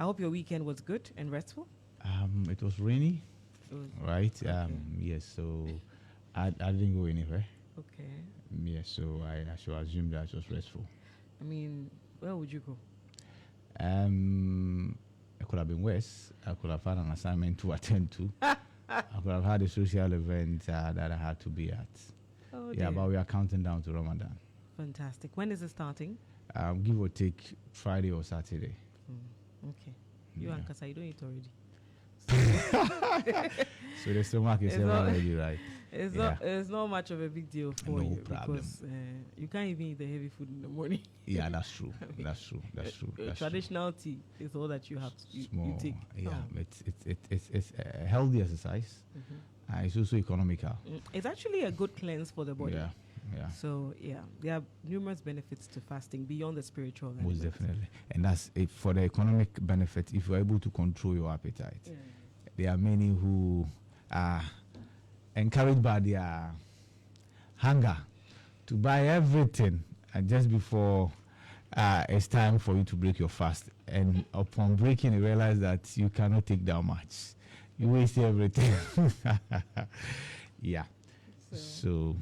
hope your weekend was good and restful. It was rainy, right? Okay. Yes, so I didn't go anywhere. Okay. Yes, so I should assume that it was restful. I mean, where would you go? It could have been worse. I could have had an assignment to attend to. I could have had a social event that I had to be at. Oh, yeah, dear. but we are counting down to Ramadan. Fantastic. When is it starting? Give or take Friday or Saturday. Okay. You and Kasa, you don't eat already. So the stomach is already right. It's not much of a big deal for you problem. because you can't even eat the heavy food in the morning. Yeah, that's true. That's true. Traditional tea is all that you have to you take. Yeah, it's a healthy exercise. It's also economical. It's actually a good cleanse for the body. Yeah. So there are numerous benefits to fasting beyond the spiritual element. Most definitely, and that's it for the economic benefit. If you're able to control your appetite, there are many who are encouraged by their hunger to buy everything, and just before it's time for you to break your fast, and upon breaking, you realize that you cannot take that much. You waste everything. Yeah. So.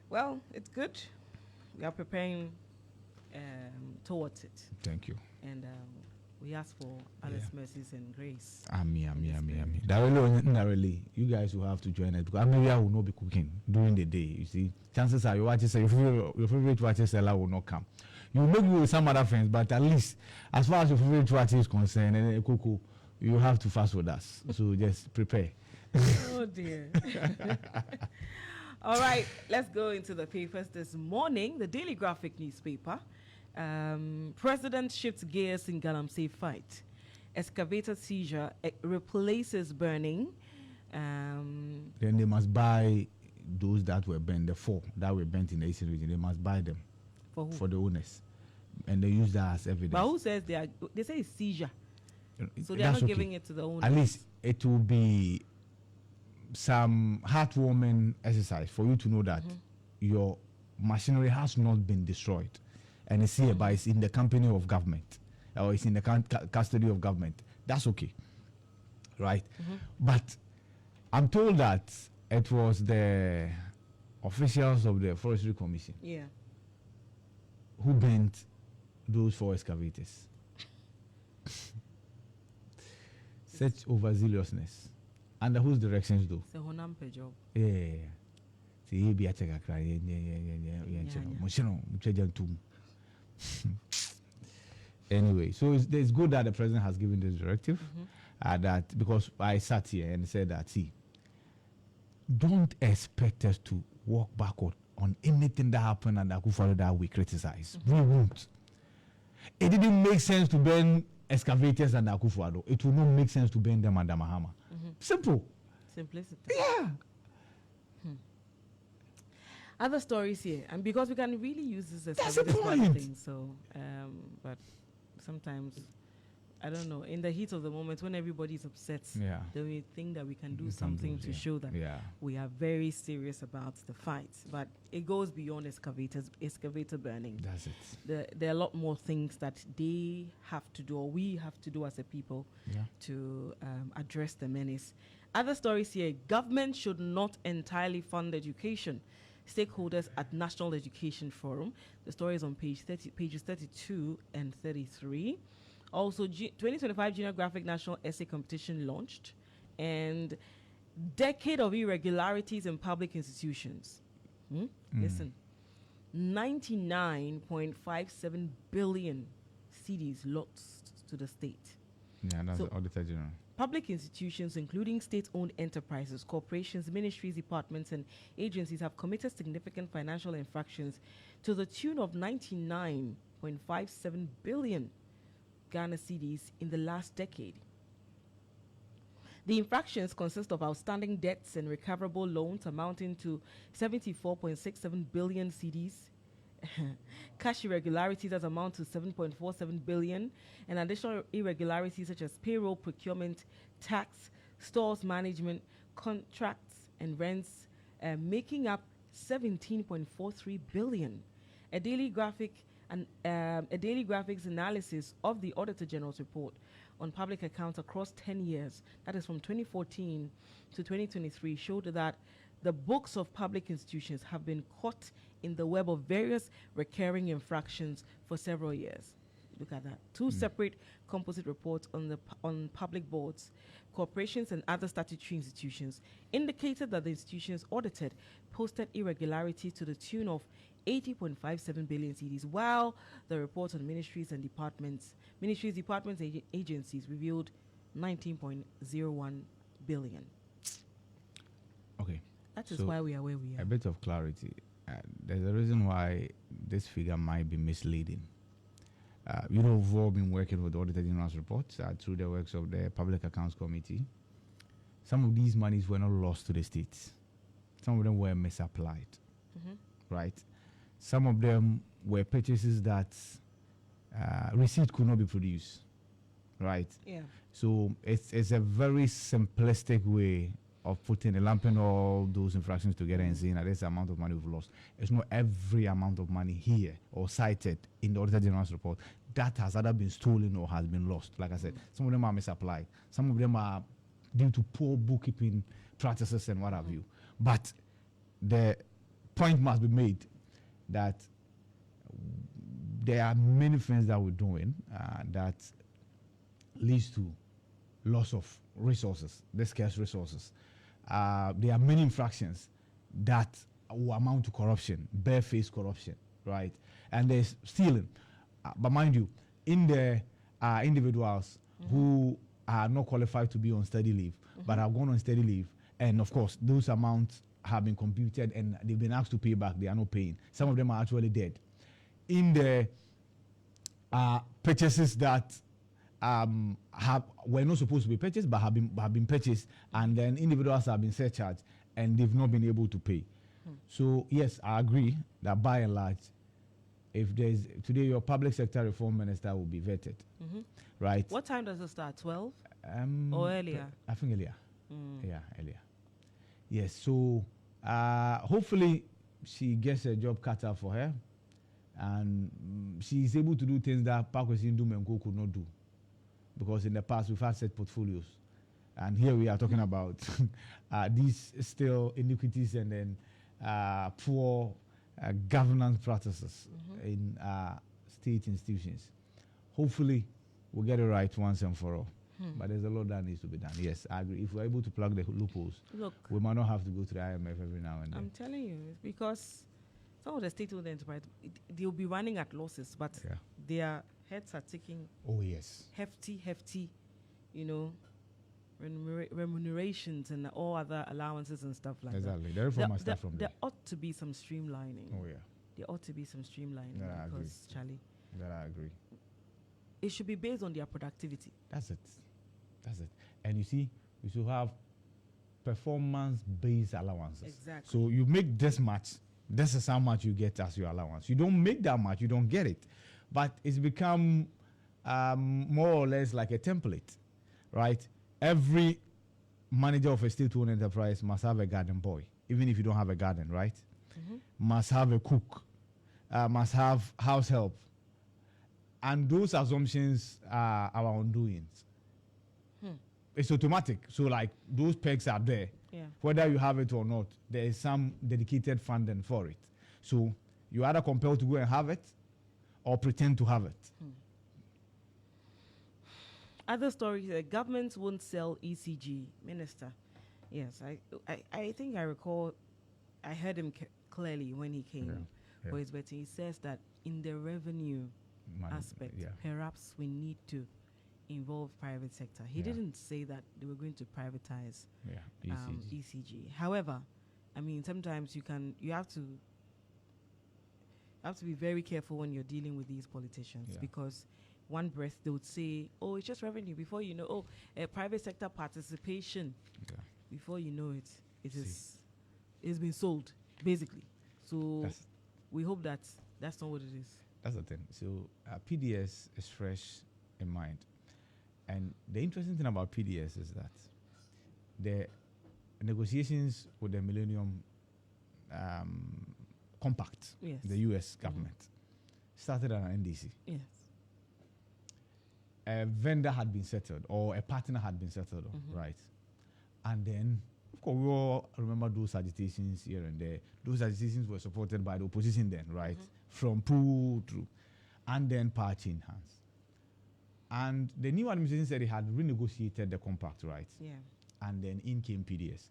Well, it's good. We are preparing towards it. Thank you. And we ask for Allah's mercies and grace. Amen. Really, you guys will have to join us because maybe I will not be cooking during the day. You see, chances are your favorite watcher seller will not come. You may be with some other friends, but at least as far as your favorite watcher is concerned, and Coco, you have to fast with us. So just prepare. Oh dear. All right, let's go into the papers this morning. The Daily Graphic newspaper. President shifts gears in Galamsey fight. Excavator seizure replaces burning. Then they must buy those that were burnt, the 4 that were burnt in the Eastern region. They must buy them. For who? For the owners. And they use that as evidence. But who says they say it's seizure? So they are not giving it to the owners. At least it will be some heartwarming exercise for you to know that your machinery has not been destroyed, and it's here, but it's in the company of government, or it's in the custody of government. That's okay, right? But I'm told that it was the officials of the Forestry Commission who bent those 4 excavators. Such overzealousness. Under whose directions though? It's a Honampe job. Yeah. See, be a check a cry. Anyway, so it's good that the president has given this directive. That because I sat here and said that, see, don't expect us to walk backward on anything that happened and Akufo-Addo that we criticize. We won't. It didn't make sense to burn excavators under Akufo-Addo. It will not make sense to burn them under Mahama. Simple. Simplicity. Yeah. Other stories here, and because we can really use this as that's the point. Thing, so, but sometimes, I don't know, in the heat of the moment when everybody is upset, then we think that we can do something to show that we are very serious about the fight. But it goes beyond excavator burning. That's it. There are a lot more things that they have to do, or we have to do as a people to address the menace. Other stories here, government should not entirely fund education. Stakeholders at National Education Forum. The story is on pages 32 and 33. Also, 2025 Junior Graphic National Essay Competition launched. And decade of irregularities in public institutions. Listen, 99.57 billion cedis lost to the state. Yeah, that's the Auditor General. Public institutions, including state-owned enterprises, corporations, ministries, departments, and agencies, have committed significant financial infractions to the tune of 99.57 billion Ghana cedis in the last decade. The infractions consist of outstanding debts and recoverable loans amounting to 74.67 billion cedis, cash irregularities that amount to 7.47 billion, and additional irregularities such as payroll, procurement, tax, stores management, contracts, and rents, making up 17.43 billion. A Daily Graphic And a daily graphics analysis of the Auditor General's report on public accounts across 10 years, that is from 2014 to 2023, showed that the books of public institutions have been caught in the web of various recurring infractions for several years. Look at that. Two separate composite reports on public boards, corporations, and other statutory institutions indicated that the institutions audited posted irregularities to the tune of 80.57 billion cedis, while the report on ministries, departments, agencies revealed 19.01 billion. Okay. That is why we are where we are. A bit of clarity. There's a reason why this figure might be misleading. We've all been working with the Auditor General's reports through the works of the Public Accounts Committee. Some of these monies were not lost to the states. Some of them were misapplied, right? Some of them were purchases that receipt could not be produced, right? Yeah. So it's a very simplistic way of putting lumping all those infractions together and saying that this amount of money we've lost. It's not every amount of money here or cited in the Auditor General's report that has either been stolen or has been lost. Like I said, some of them are misapplied. Some of them are due to poor bookkeeping practices and what have you. But the point must be made that there are many things that we're doing that leads to loss of resources, the scarce resources. There are many infractions that will amount to corruption, barefaced corruption, right? And there's stealing. But mind you, in the individuals who are not qualified to be on study leave, but have gone on study leave, and of course, those amounts have been computed and they've been asked to pay back, they are not paying. Some of them are actually dead. In the purchases that were not supposed to be purchased but have been purchased, and then individuals have been surcharged and they've not been able to pay. So yes, I agree that by and large, if there's today your public sector reform minister will be vetted, right? What time does it start? 12 or earlier? I think earlier. Yeah, earlier. Yes. So hopefully she gets a job cut out for her, and she's able to do things that Pakwesi Ndumenko could not do. Because in the past we've had set portfolios, and here we are talking about these still iniquities and then poor governance practices in state institutions. Hopefully we'll get it right once and for all. But there's a lot that needs to be done. Yes, I agree. If we're able to plug the loopholes, look, we might not have to go to the IMF every now and then. I'm telling you, it's because some of the state-owned enterprise, they'll be running at losses, but their heads are taking hefty, remunerations and all other allowances and stuff like that. Exactly. The reform must start from there. There ought to be some streamlining. Oh, yeah. There ought to be some streamlining because, Charlie. That I agree. It should be based on their productivity. That's it. And you see, we should have performance-based allowances. Exactly. So you make this much, this is how much you get as your allowance. You don't make that much, you don't get it. But it's become more or less like a template, right? Every manager of a state-owned enterprise must have a garden boy, even if you don't have a garden, right? Must have a cook, must have house help. And those assumptions are our undoings. It's automatic. So like those pegs are there. Yeah. Whether you have it or not, there is some dedicated funding for it. So you're either compelled to go and have it or pretend to have it. Other stories, governments won't sell ECG. Minister, yes, I think I recall, I heard him clearly when he came for his betting. He says that in the revenue aspect, perhaps we need to involve private sector. He didn't say that they were going to privatize ECG. However, I mean, sometimes you have to be very careful when you're dealing with these politicians because one breath they would say, oh, it's just revenue. Before you know, private sector participation. Before you know it, it's been sold, basically. So we hope that that's not what it is. That's the thing. So PDS is fresh in mind. And the interesting thing about PDS is that the negotiations with the Millennium Compact, the U.S. government, started at an NDC. Yes. A vendor had been settled or a partner had been settled, right? And then, of course, we all remember those agitations here and there. Those agitations were supported by the opposition then, right? From POO through. And then power changed hands. And the new administration said they had renegotiated the compact, right? Yeah. And then in came PDS.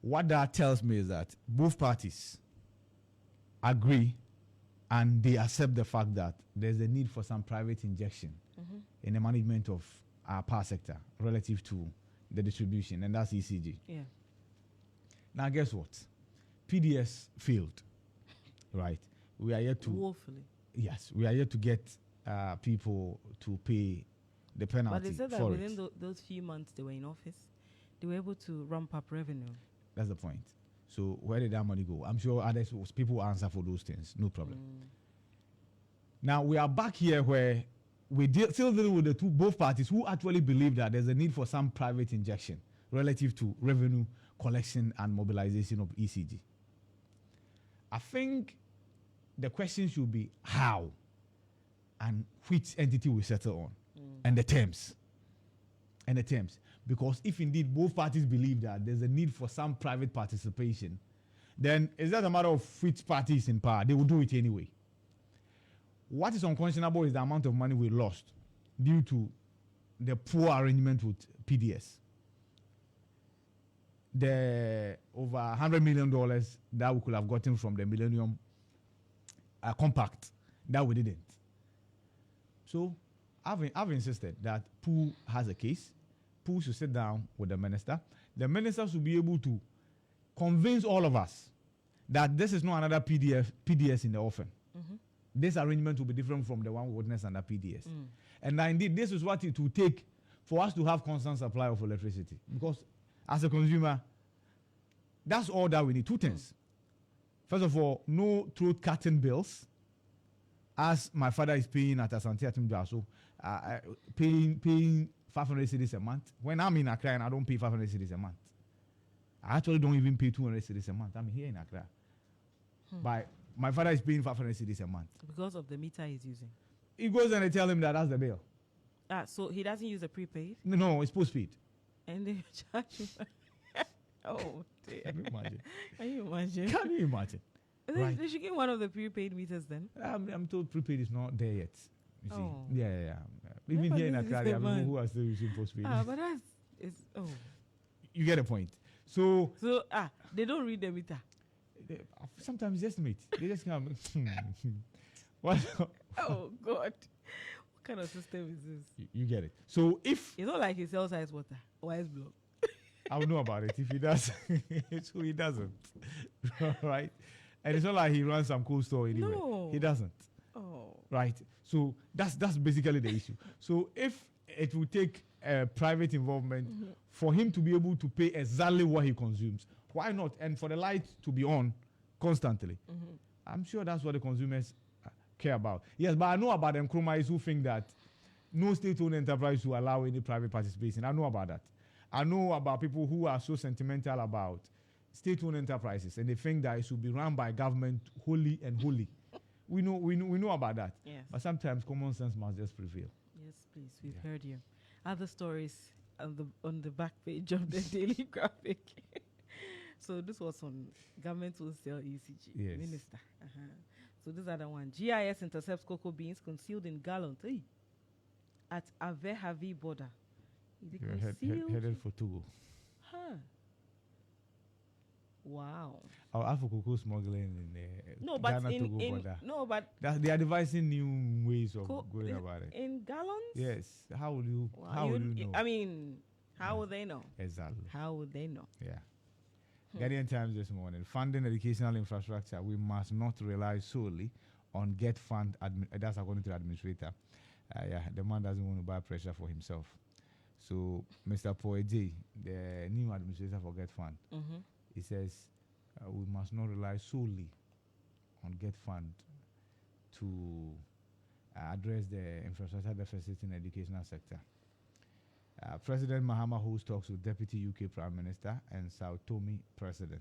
What that tells me is that both parties agree and they accept the fact that there's a need for some private injection in the management of our power sector relative to the distribution, and that's ECG. Yeah. Now, guess what? PDS failed, right? We are yet to... Woefully. Yes, we are yet to get people to pay the penalty. But they said that for within it. those few months they were in office, they were able to ramp up revenue. That's the point. So where did that money go? I'm sure others people will answer for those things. No problem. Now we are back here where we still dealing with both parties who actually believe that there's a need for some private injection relative to revenue collection and mobilization of ECG. I think the question should be how and which entity we settle on and the terms. And the terms. Because if indeed both parties believe that there's a need for some private participation, then it's not a matter of which party is in power. They will do it anyway. What is unconscionable is the amount of money we lost due to the poor arrangement with PDS. The over $100 million that we could have gotten from the Millennium Compact that we didn't. So I've insisted that POO has a case. POO should sit down with the minister. The minister should be able to convince all of us that this is not another PDS in the offing. This arrangement will be different from the one we witnessed under PDS. And now indeed, this is what it will take for us to have constant supply of electricity. Because as a consumer, that's all that we need. Two things. First of all, no throat cutting bills, as my father is paying at Asante Atimdwa, so paying 500 cedis a month. When I'm in Accra and I don't pay 500 cedis a month. I actually don't even pay 200 cedis a month. I'm here in Accra. But my father is paying 500 cedis a month. Because of the meter he's using. He goes and they tell him that that's the bill. So he doesn't use a prepaid? No, it's postpaid. And they charge him. Oh, dear. Can you imagine? Can you imagine? Can you imagine? Right. They should get one of the prepaid meters then. I'm told prepaid is not there yet. You see? Oh. Yeah. Even here in Accra, there are people who are still using postpaid. But oh. You get a point. So they don't read the meter. Sometimes they estimate. They just come. What? Oh, God. What kind of system is this? You get it. So if... It's not like he sells ice water or ice block. I would know about it if he does. So he doesn't. Right? And it's not like he runs some cool store anyway. No. He doesn't. Oh. Right? So that's basically the issue. So if it will take private involvement for him to be able to pay exactly what he consumes, why not? And for the light to be on constantly. I'm sure that's what the consumers care about. Yes, but I know about them Nkrumahs who think that no state-owned enterprise will allow any private participation. I know about that. I know about people who are so sentimental about state-owned enterprises and they think that it should be run by government wholly and wholly. We know about that. Yes. But sometimes common sense must just prevail. Yes, please. We've heard you. Other stories on the back page of the Daily Graphic. So this was on government wholesale ECG. Yes. Minister. So this other one. GIS intercepts cocoa beans concealed in gallons at Avehavi border. Headed for Togo. Huh. Wow. Our Afro-cocoa smuggling in the Ghana-Togo border. No, but... They are devising new ways of going about it. In gallons? Yes. How will you know? I mean, how would they know? Exactly. How would they know? Yeah. Guardian Times this morning. Funding educational infrastructure. We must not rely solely on Get Fund. That's according to the administrator. The man doesn't want to buy pressure for himself. So, Mr. Poeji, the new administrator for Get Fund, he says we must not rely solely on Get Fund to address the infrastructure deficit in the educational sector. President Mahama holds talks with Deputy UK Prime Minister and Sao Tome President.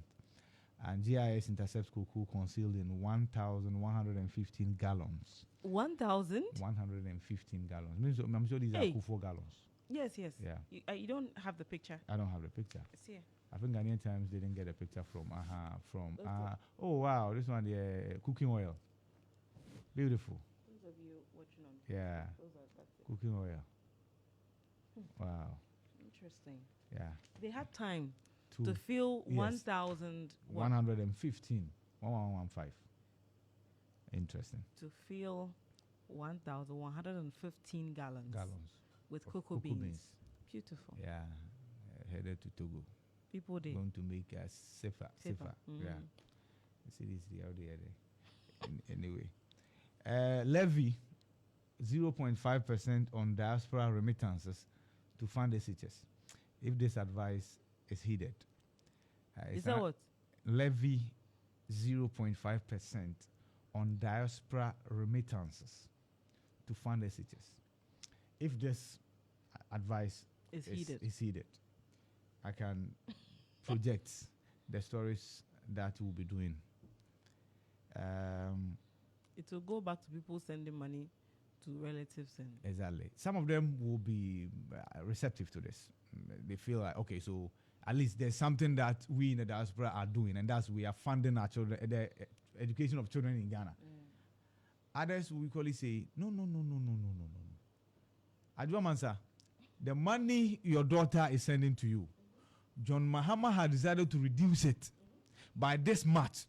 And GIS intercepts cocoa concealed in 1,115 gallons. 1,000? 115 gallons. Means I'm sure these are Kufo gallons. Yes. Yeah. You don't have the picture. I don't have the picture. It's here. I think Ghanaian Times didn't get a picture from oh wow, this one, the cooking oil. Beautiful. Those of you watching on yeah, cooking oil. Wow. Interesting. Yeah. They had time to fill 1,000 115 1115. Interesting. To fill 1,115 gallons with cocoa beans. Beautiful. Yeah. Headed to Togo. People did. Going to make us safer. Mm-hmm. Yeah. You see this the other day. Anyway. Levy 0.5% on diaspora remittances to fund SHS. If this advice is heeded. Is that what? Levy 0.5% on diaspora remittances to fund SHS. If this advice is heeded, I can project the stories that we'll be doing. It will go back to people sending money to relatives. Exactly. Some of them will be receptive to this. They feel like, okay, so at least there's something that we in the diaspora are doing, and that's we are funding our children, the education of children in Ghana. Others will equally say, no. Adwamansa, the money your daughter is sending to you, John Mahama had decided to reduce it by this much.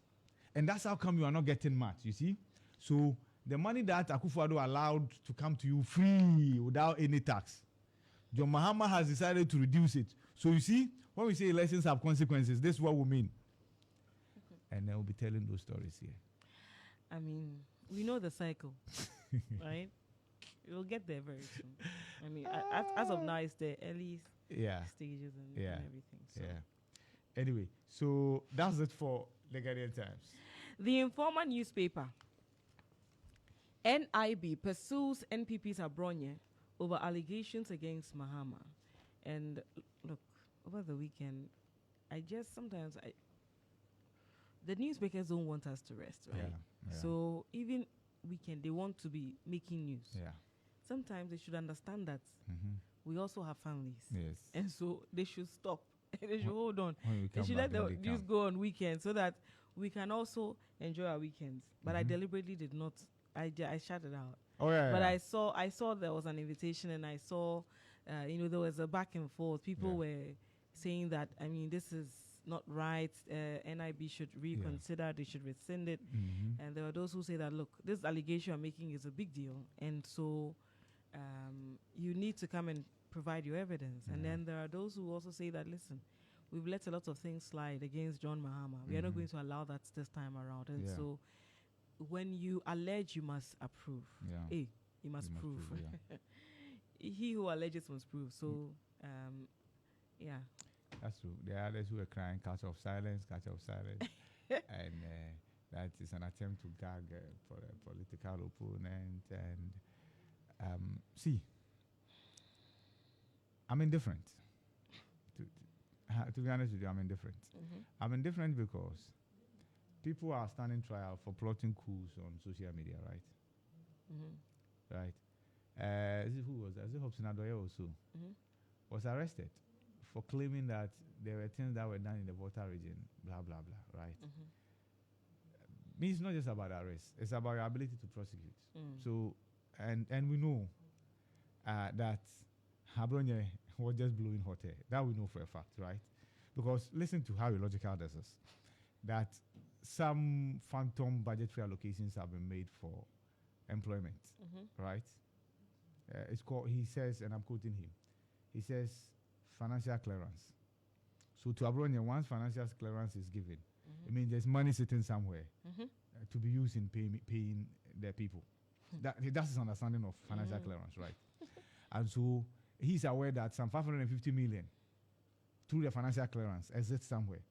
And that's how come you are not getting much, you see? So the money that Akufo-Addo allowed to come to you free without any tax, John Mahama has decided to reduce it. So you see, when we say elections have consequences, this is what we mean. And then we'll be telling those stories here. I mean, we know the cycle, right? We'll get there very soon. I mean, as of now, it's the early stages and everything. So. Yeah. Anyway, so that's it for the Ghanaian Times. The Informer newspaper. NIB pursues NPP's Abronye over allegations against Mahama. And look, over the weekend, the newsmakers don't want us to rest, right? Yeah. So even weekend, they want to be making news. Yeah. Sometimes they should understand that we also have families. Yes. And so they should stop. They should hold on. They should let the news go on weekends so that we can also enjoy our weekends. But I deliberately did not. I shut it out. Oh yeah. But I saw there was an invitation, and I saw, there was a back and forth. People were saying that, I mean, this is not right. NIB should reconsider. They should rescind it. And there are those who say that, look, this allegation you're making is a big deal, and so you need to come and provide your evidence. And then there are those who also say that, listen, we've let a lot of things slide against John Mahama. We are not going to allow that this time around. And so when you allege, you must approve. You must prove. He who alleges must prove. So, That's true. There are others who are crying, culture of silence. And that is an attempt to gag for a political opponent. And see, I'm indifferent. To be honest with you, I'm indifferent. I'm indifferent because people are standing trial for plotting coups on social media, right? Right. Who was that? Is it Hobson Adoye also? Was arrested for claiming that there were things that were done in the Volta region, blah, blah, blah, right? It's not just about arrest. It's about your ability to prosecute. So, and we know that Abronye was just blowing hot air. That we know for a fact, right? Because listen to how illogical this is. That some phantom budgetary allocations have been made for employment, right? It's called, he says, and I'm quoting him, he says, financial clearance. So to Abronye, once financial clearance is given, it means there's money sitting somewhere to be used in paying the people. That's his understanding of financial clearance, right? And so he's aware that some 550 million through the financial clearance exists somewhere.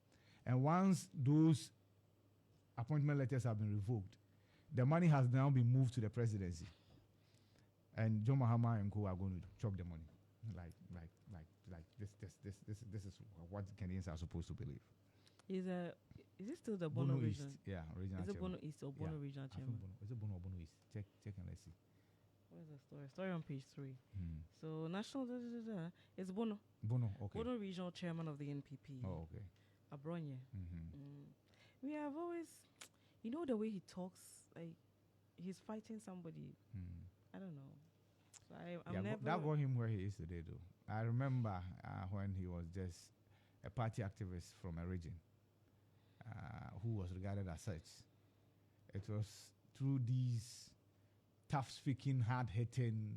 And once those appointment letters have been revoked, the money has now been moved to the presidency. And John Mahama and co are going to chop the money. Like this is what Canadians are supposed to believe. Is it still the Bono region? East. Yeah, regional Is it chairman. Bono East or Bono regional chairman? Is it Bono or Bono East? Check and let's see. Where's the story? Story on page 3. Hmm. So national, it's Bono. Bono, okay. Bono regional chairman of the NPP. Oh, okay. Abronye. Mm-hmm. We have always, the way he talks, like he's fighting somebody. I don't know. So I'm never. That got him where he is today, though. I remember when he was just a party activist from a region who was regarded as such. It was through these tough-speaking, hard-hitting,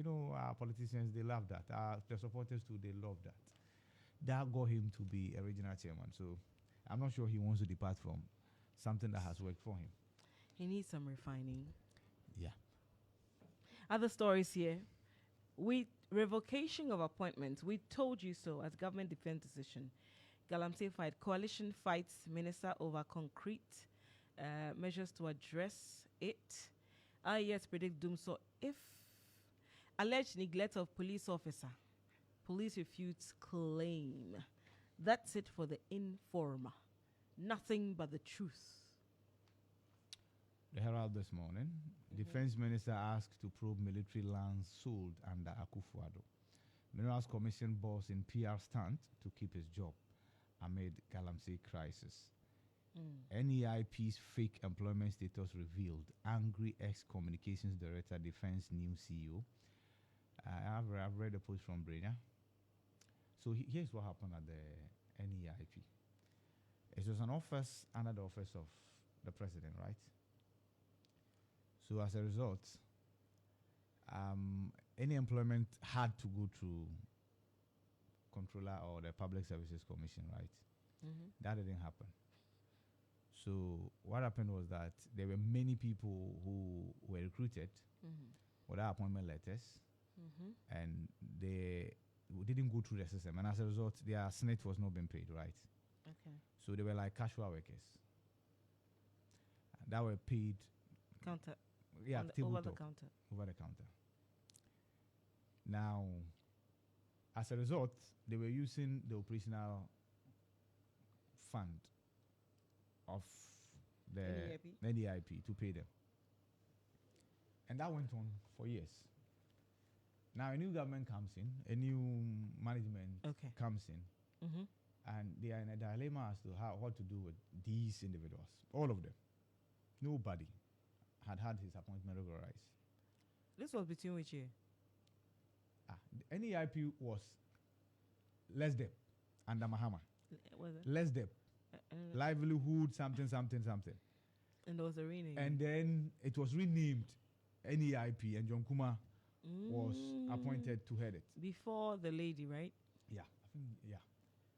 our politicians, they love that. The supporters, too, they love that. That got him to be a regional chairman. So I'm not sure he wants to depart from something that has worked for him. He needs some refining. Yeah. Other stories here. With revocation of appointments, we told you so as government defense decision. Galamsey fight coalition fights minister over concrete measures to address it. IES predict doom. So if alleged neglect of police officer, police refutes claim. That's it for the Informer. Nothing but the truth. The Herald this morning, Defense Minister asked to probe military lands sold under Akufo-Addo. Minerals Commission boss in PR stunt to keep his job amid Galamsey crisis. NEIP's fake employment status revealed. Angry ex-communications director, defense new CEO. I've read a post from Brenya. So here's what happened at the NEIP. It was an office under the office of the president, right? So as a result, any employment had to go through controller or the Public Services Commission, right? That didn't happen. So what happened was that there were many people who were recruited without appointment letters, and they didn't go through the system. And as a result, their SNIT was not being paid, right? Okay. So they were like casual workers that were paid Counter. over the counter. Over the counter. Now, as a result, they were using the operational fund of the NDIP to pay them. And that went on for years. Now a new government comes in, a new management comes in, and they are in a dilemma as to what to do with these individuals. All of them. Nobody had his appointment regularized. This was between which year? The NEIP was less debt under Mahama. Was it? Less debt. Livelihood, something. And there was a rename. And then it was renamed NEIP, and John Kuma was appointed to head it. Before the lady, right? Yeah, I think, yeah.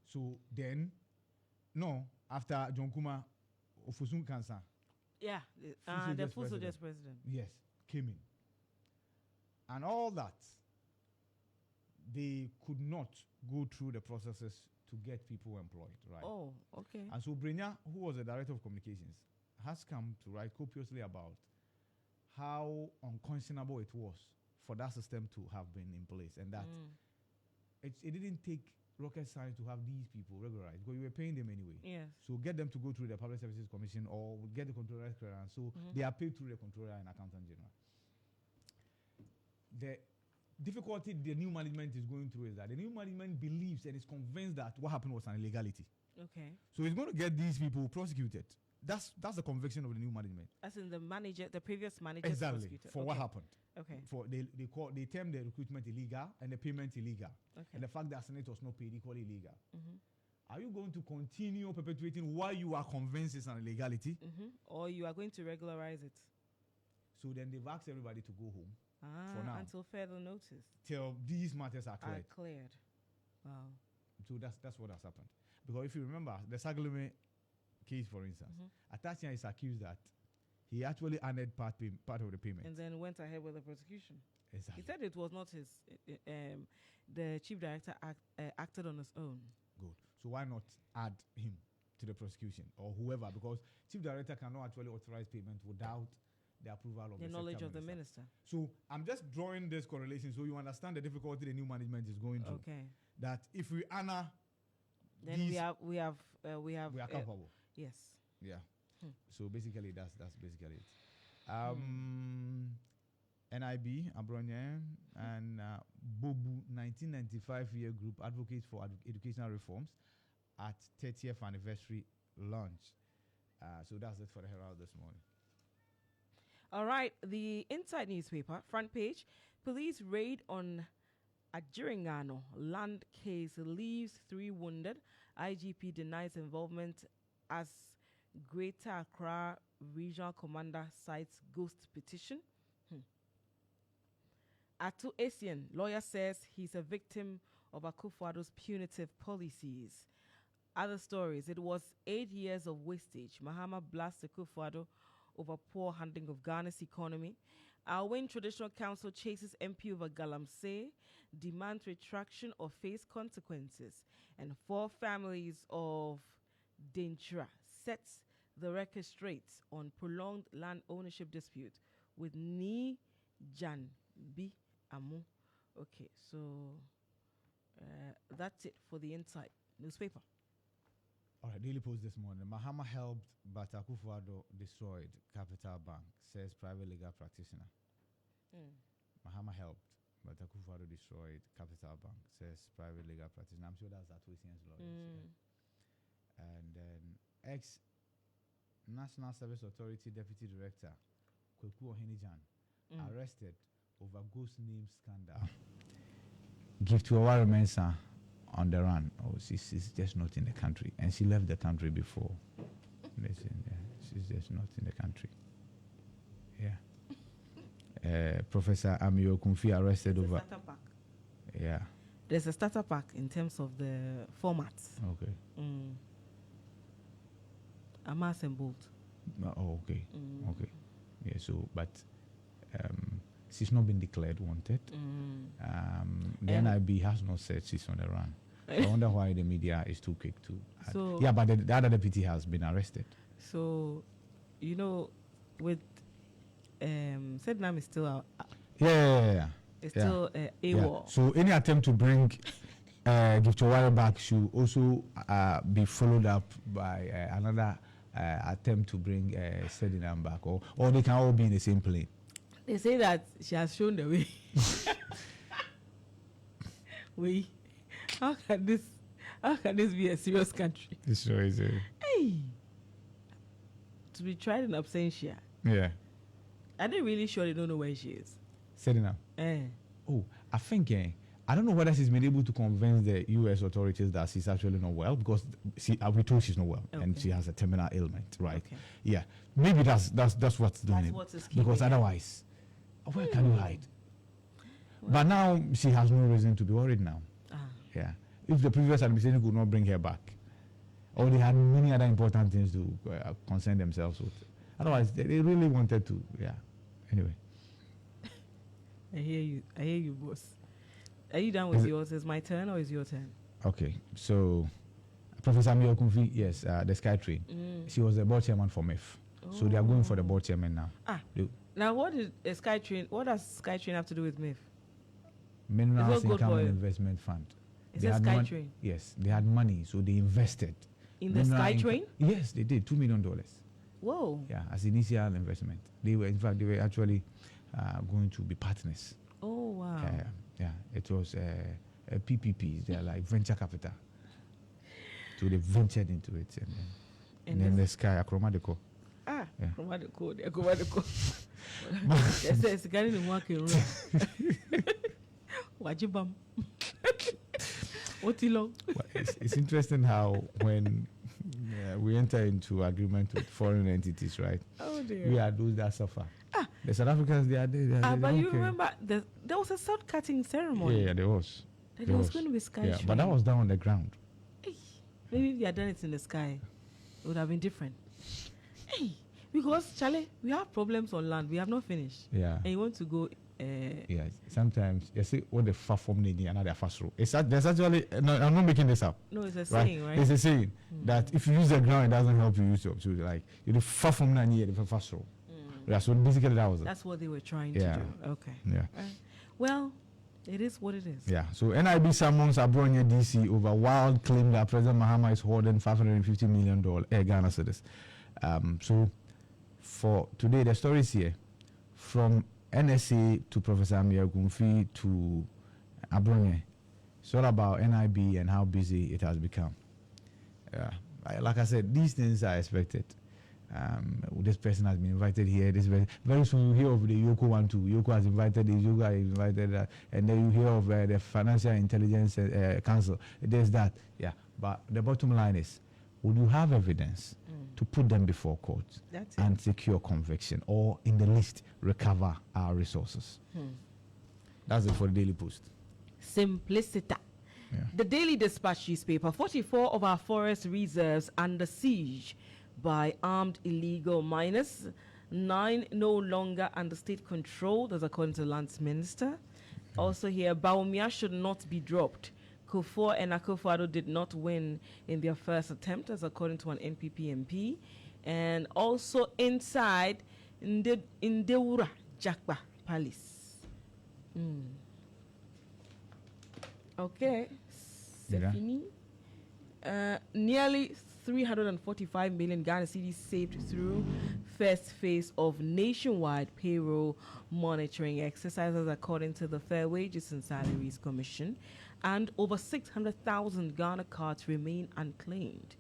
So then, after John Kuma, Ofosun Kansa. Yeah, the full soldiers president. Yes, came in. And all that, they could not go through the processes to get people employed, right? Oh, okay. And so Brenya, who was the director of communications, has come to write copiously about how unconscionable it was for that system to have been in place, and that it didn't take rocket science to have these people regularized, because you were paying them anyway. Yes. So get them to go through the Public Services Commission or get the controller's clearance. So they are paid through the controller and accountant general. The difficulty the new management is going through is that the new management believes and is convinced that what happened was an illegality. Okay. So it's going to get these people prosecuted. That's the conviction of the new management. As in the previous manager exactly for what happened. Okay. For they termed the recruitment illegal and the payment illegal. Okay. And the fact that Senate was not paid equally illegal. Are you going to continue perpetuating why you are convinced it's an illegality? Or you are going to regularize it? So then they've asked everybody to go home for now. Until further notice. Till these matters are cleared. Wow. So that's what has happened. Because if you remember, the Sagleme case, for instance, Atachian is accused that he actually honored part of the payment. And then went ahead with the prosecution. Exactly. He said it was not his. The chief director acted on his own. Good. So why not add him to the prosecution or whoever? Because chief director cannot actually authorize payment without the approval of the knowledge of the minister. So I'm just drawing this correlation so you understand the difficulty the new management is going through. Okay. That if we honor, then we are capable. Yes. Yeah. So basically, that's basically it. NIB, Abronye, and Bobu 1995 year group advocates for educational reforms at 30th anniversary launch. So that's it for the Herald this morning. All right, the Inside newspaper, front page, police raid on Ajiringano land case leaves 3 wounded. IGP denies involvement as Greater Accra Regional Commander cites ghost petition. Atu Essien, lawyer says he's a victim of Akufo-Addo's punitive policies. Other stories, it was 8 years of wastage. Mahama blasts Akufo-Addo over poor handling of Ghana's economy. Our Wayne Traditional Council chases MP over Galamsey, demands retraction or face consequences. And 4 families of Denchira sets the record straight on prolonged land ownership dispute with Ni Jan B. Amu. Okay, so that's it for the Inside newspaper. All right, Daily Post this morning. Mahama helped, but Akufo-Addo destroyed Capital Bank, says private legal practitioner. Mahama helped, but Akufo-Addo destroyed Capital Bank, says private legal practitioner. I'm sure that's that Atuesien's lawyers. And then ex-National Service Authority Deputy Director, Kweku Ohenijan, arrested over ghost name scandal. Gift to Awari Mensah on the run. Oh, she's just not in the country. And she left the country before. Listen, she's just not in the country. Yeah. Professor Amio Kumfi arrested over... Starter pack. Yeah. There's a starter pack in terms of the formats. Okay. Amas and Bolt. Oh, okay. Okay. Yeah, so, but... she's not been declared wanted. The NIB has not said she's on the run. I wonder why the media is too quick to add. So, yeah, but the other deputy has been arrested. So, with Sednam is still out. Yeah. It's still AWOL. Yeah. So any attempt to bring Giftowari back should also be followed up by another attempt to bring Sednam back, or they can all be in the same plane. They say that she has shown the way. How can this be a serious country? This show is Hey, to be tried in absentia. Yeah. Are they really sure they don't know where she is? Sednam. Oh, I think I don't know whether she's been able to convince the U.S. authorities that she's actually not well, because we told she's not well, and she has a terminal ailment, right? Okay. Yeah, maybe that's what's doing it. What is because otherwise, where can you hide? Well, but now she has no reason to be worried now. Yeah, if the previous administration could not bring her back, or they had many other important things to concern themselves with, otherwise they really wanted to. Yeah. Anyway. I hear you, boss. Are you done with yours? Is my turn or is your turn? Okay, so Professor Amio Kumfi, yes, the SkyTrain. She was the board chairman for MEF. So they are going for the board chairman now. Now what does SkyTrain have to do with MEF? Minerals Income and Investment Fund. Is it SkyTrain? Yes, they had money, so they invested. In the SkyTrain? Yes, they did, $2 million. Whoa. Yeah, as initial investment. They were actually going to be partners. Oh, wow. Yeah, it was a PPP. They're like venture capital. So they ventured into it. And then the Sky, Akromadeko. Akromadeko. It's getting the working room. Wajibam. It's interesting how when we enter into agreement with foreign entities, right? Oh, dear. We are those that suffer. The South Africans, they are there. But you remember, there was a sword cutting ceremony. Yeah, there was. There was going to be sky. Yeah, but that was down on the ground. Maybe if they had done it in the sky, it would have been different. Because, Charlie, we have problems on land. We have not finished. Yeah. And you want to go... yeah, sometimes you see what the far from the another fast row. There's actually, no, I'm not making this up. No, it's a saying, right? It's a saying that if you use the ground, it doesn't help you use it. So like, you're far from the fast row. Yeah, so basically that was it. That's what they were trying to do. Okay. Yeah. Well, It is what it is. Yeah. So NIB summons Abronya DC over wild claim that President Mahama is hoarding $550 million Ghana cedis. So for today, the story is here. From NSA to Professor Amir Gumfi to Abronya. It's all about NIB and how busy it has become. Yeah. Like I said, these things are expected. This person has been invited here. Very soon you hear of the Yoko one too. Yoko has invited this, Yoko has invited that, and then you hear of the Financial Intelligence Council. There's that, yeah. But the bottom line is, would you have evidence to put them before court and secure conviction, or in the least recover our resources? That's it for the Daily Post. Simplicity. Yeah. The Daily Dispatch newspaper: 44 of our forest reserves under siege by armed illegal miners. 9 no longer under state control. That's according to the Lands Minister. Also here, Baumia should not be dropped. Kufuor and Akufo-Addo did not win in their first attempt, as according to an NPP MP. And also inside Ndewura Jakba Palace. Okay. Sefini. Nearly 345 million Ghana cedis saved through first phase of nationwide payroll monitoring exercises, according to the Fair Wages and Salaries Commission. And over 600,000 Ghana cards remain unclaimed.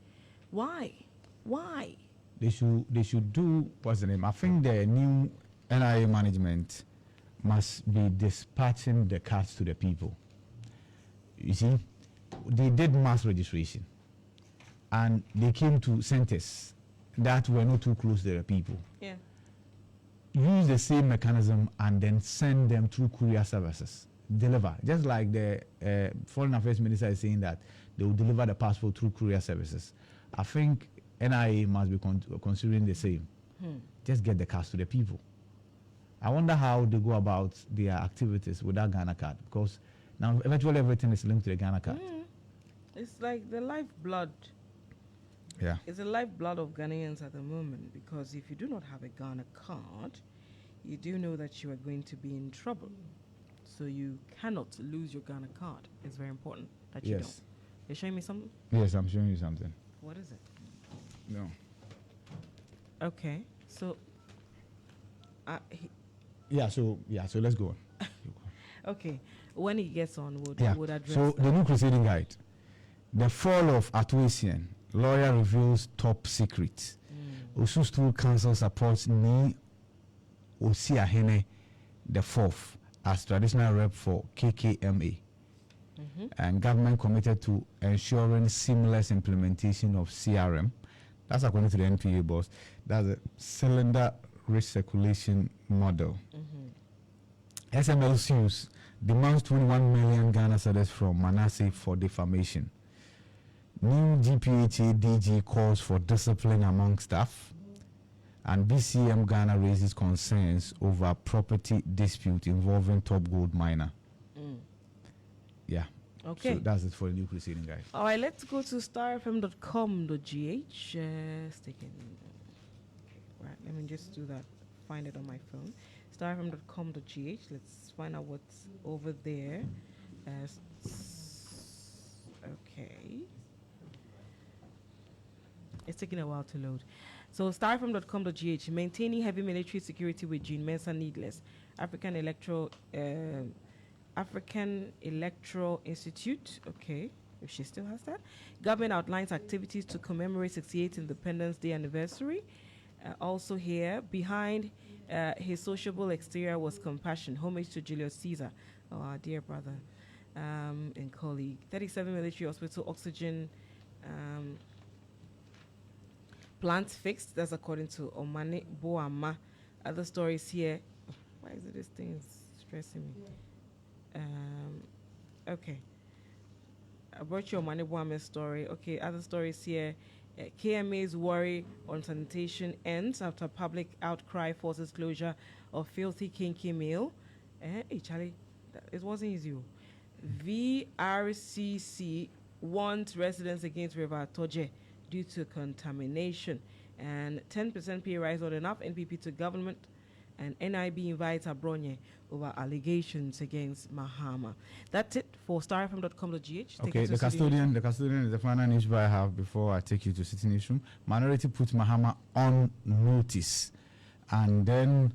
Why? They should do, what's the name? I think the new NIA management must be dispatching the cards to the people. You see, they did mass registration, and they came to centers that were not too close to the people. Yeah. Use the same mechanism and then send them through courier services. Deliver. Just like the Foreign Affairs Minister is saying that they will deliver the passport through courier services. I think NIA must be considering the same. Just get the cards to the people. I wonder how they go about their activities with that Ghana card, because now eventually everything is linked to the Ghana card. It's like the lifeblood. Yeah. It's the lifeblood of Ghanaians at the moment, because if you do not have a Ghana card, you do know that you are going to be in trouble. So you cannot lose your Ghana card. It's very important that you don't. You're showing me something? Yes, I'm showing you something. What is it? No. Okay. So so let's go on. okay. When he gets on, we'll address So that. the new proceeding guide. The fall of Atuasian. Lawyer reveals top secret. Osun Stool Council supports Ni Osiahene the fourth as traditional rep for KKMA. And government committed to ensuring seamless implementation of CRM. That's according to the NPA boss. That's a cylinder recirculation model. SML sues demands 21 million Ghana cedis from Manasseh for defamation. New GPHA DG calls for discipline among staff. And BCM Ghana raises concerns over property dispute involving top gold miner. Yeah. Okay. So that's it for the new proceeding, guys. All right, let's go to starfm.com.gh. Right, let me just do that. Find it on my phone. Starfm.com.gh. Let's find out what's over there. Okay. It's taking a while to load. So starfm.com.gh, maintaining heavy military security with Jean Mensa needless. African Electoral Institute. Okay, if she still has that. Government outlines activities to commemorate 68th Independence Day anniversary. Also here, behind his sociable exterior was compassion. Homage to Julius Caesar, our dear brother and colleague. 37 military hospital oxygen plants fixed. That's according to Omane Boama. Other stories here. Why is it this thing is stressing me? Okay. I brought you Omane Boama's story. Okay, other stories here. KMA's worry on sanitation ends after public outcry forces closure of filthy kinky mill. Hey, Charlie, it wasn't easy. VRCC warns residents against River Toje due to contamination. And 10% pay rise not enough. NPP to government and NIB invites Abronye over allegations against Mahama. That's it for starfm.com.gh. Okay, the custodian is the final news I have before I take you to City Newsroom. Minority put Mahama on notice, and then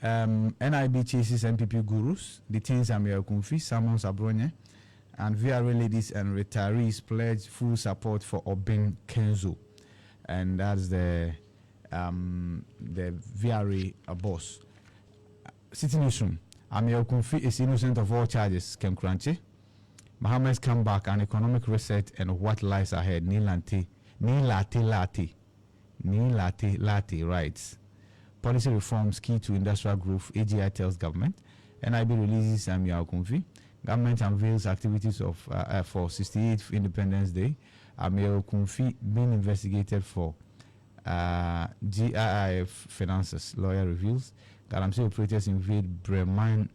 NIB chases MPP gurus, detains Amir Kumfi, summons Abronye, and VRA ladies and retirees pledge full support for Obin Kenzo, and that's the VRA boss. City Newsroom. Amir Kumfi is innocent of all charges. Kem Crunchy. Mahama's comeback and economic reset and what lies ahead. Nilate writes. Policy reforms key to industrial growth. AGI tells government. NIB releases Amir Kumfi. Government unveils activities of for 68th Independence Day. Amir Kumfi being investigated for GIIF finances. Lawyer reveals. Galamsey operators invade Breman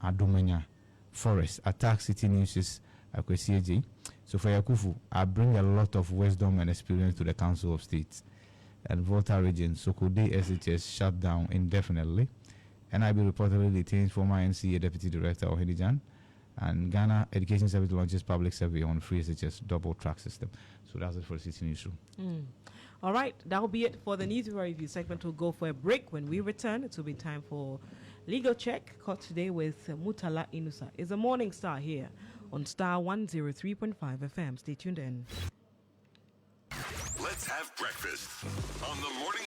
Adomenya Forest. Attack City News' Akwesieji. So for Yakufu, I bring a lot of wisdom and experience to the Council of States. And Volta region, Sokode SHS shut down indefinitely. NIB reportedly detains former NCA Deputy Director Ohedijan. And Ghana Education Service launches public survey on free SHS double track system. So that's it for the City Newsroom. All right, that will be it for the News Review segment. We'll go for a break. When we return, it will be time for Legal Check, caught today with Mutala Inusa. It's a Morning Star here on Star 103.5 FM. Stay tuned in. Let's have breakfast on the morning.